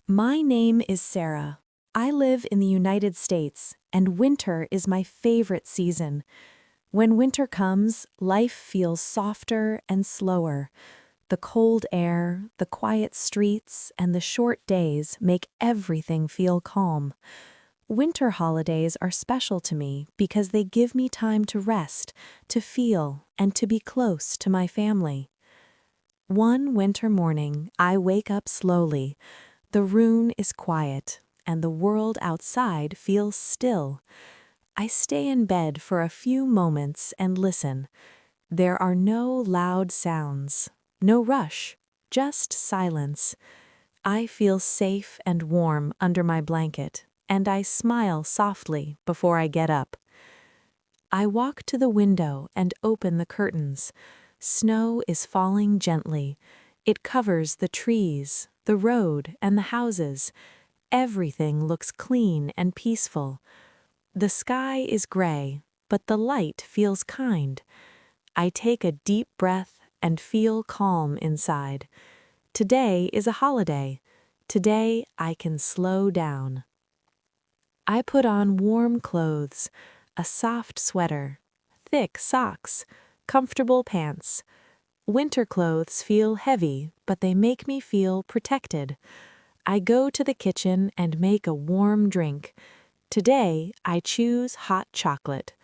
My name is Sarah. I live in the United States, and winter is my favorite season. When winter comes, life feels softer and slower. The cold air, the quiet streets, and the short days make everything feel calm. Winter holidays are special to me because they give me time to rest, to feel, and to be close to my family. One winter morning, I wake up slowly. The room is quiet, and the world outside feels still. I stay in bed for a few moments and listen. There are no loud sounds, no rush, just silence. I feel safe and warm under my blanket, and I smile softly before I get up. I walk to the window and open the curtains. Snow is falling gently. It covers the trees, the road, and the houses. Everything looks clean and peaceful. The sky is gray, but the light feels kind. I take a deep breath and feel calm inside. Today is a holiday. Today I can slow down. I put on warm clothes, a soft sweater, thick socks, comfortable pants. Winter clothes feel heavy, but they make me feel protected. I go to the kitchen and make a warm drink. Today, I choose hot chocolate.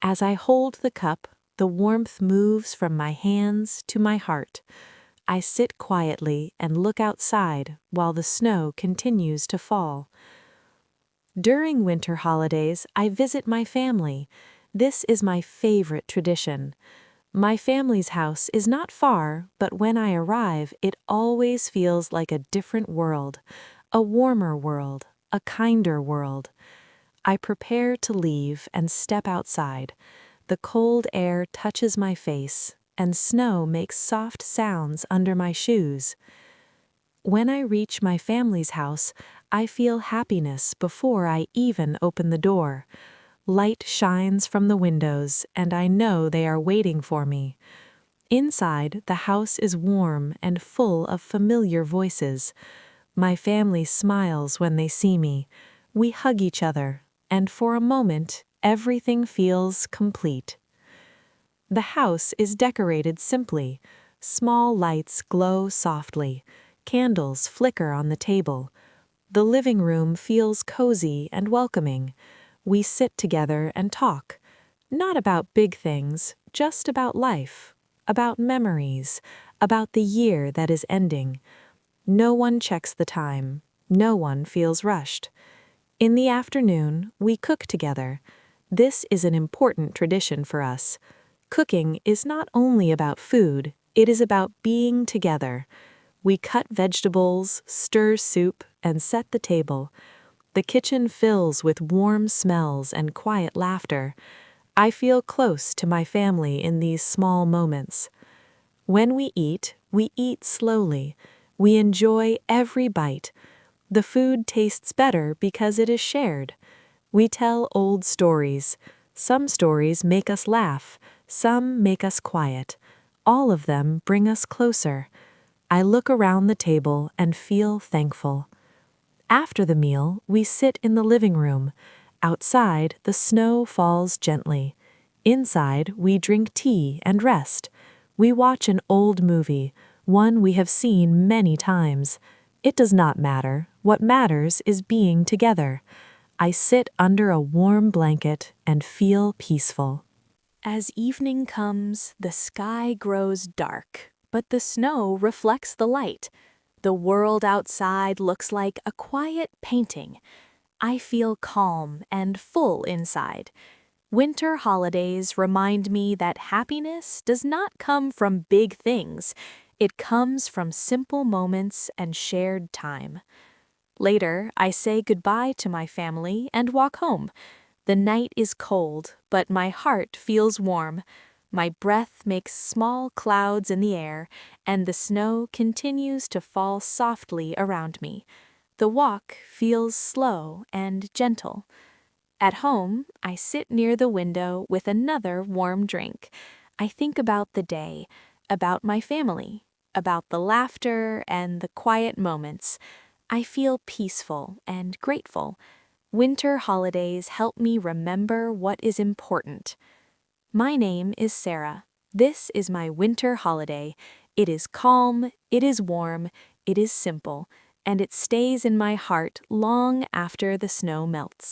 As I hold the cup, the warmth moves from my hands to my heart. I sit quietly and look outside while the snow continues to fall. During winter holidays, I visit my family. This is my favorite tradition. My family's house is not far, but when I arrive, it always feels like a different world, a warmer world, a kinder world. I prepare to leave and step outside. The cold air touches my face, and snow makes soft sounds under my shoes. When I reach my family's house, I feel happiness before I even open the door. Light shines from the windows, and I know they are waiting for me. Inside, the house is warm and full of familiar voices. My family smiles when they see me. We hug each other, and for a moment, everything feels complete. The house is decorated simply. Small lights glow softly. Candles flicker on the table. The living room feels cozy and welcoming. We sit together and talk, not about big things, just about life, about memories, about the year that is ending. No one checks the time. No one feels rushed. In the afternoon, we cook together. This is an important tradition for us. Cooking is not only about food, it is about being together. We cut vegetables, stir soup, and set the table. The kitchen fills with warm smells and quiet laughter. I feel close to my family in these small moments. When we eat slowly. We enjoy every bite. The food tastes better because it is shared. We tell old stories. Some stories make us laugh, some make us quiet. All of them bring us closer. I look around the table and feel thankful. After the meal, we sit in the living room. Outside, the snow falls gently. Inside, we drink tea and rest. We watch an old movie, one we have seen many times. It does not matter. What matters is being together. I sit under a warm blanket and feel peaceful. As evening comes, the sky grows dark, but the snow reflects the light. The world outside looks like a quiet painting. I feel calm and full inside. Winter holidays remind me that happiness does not come from big things. It comes from simple moments and shared time. Later, I say goodbye to my family and walk home. The night is cold, but my heart feels warm. My breath makes small clouds in the air, and the snow continues to fall softly around me. The walk feels slow and gentle. At home, I sit near the window with another warm drink. I think about the day, about my family, about the laughter and the quiet moments. I feel peaceful and grateful. Winter holidays help me remember what is important. My name is Sarah. This is my winter holiday. It is calm, it is warm, it is simple, and it stays in my heart long after the snow melts.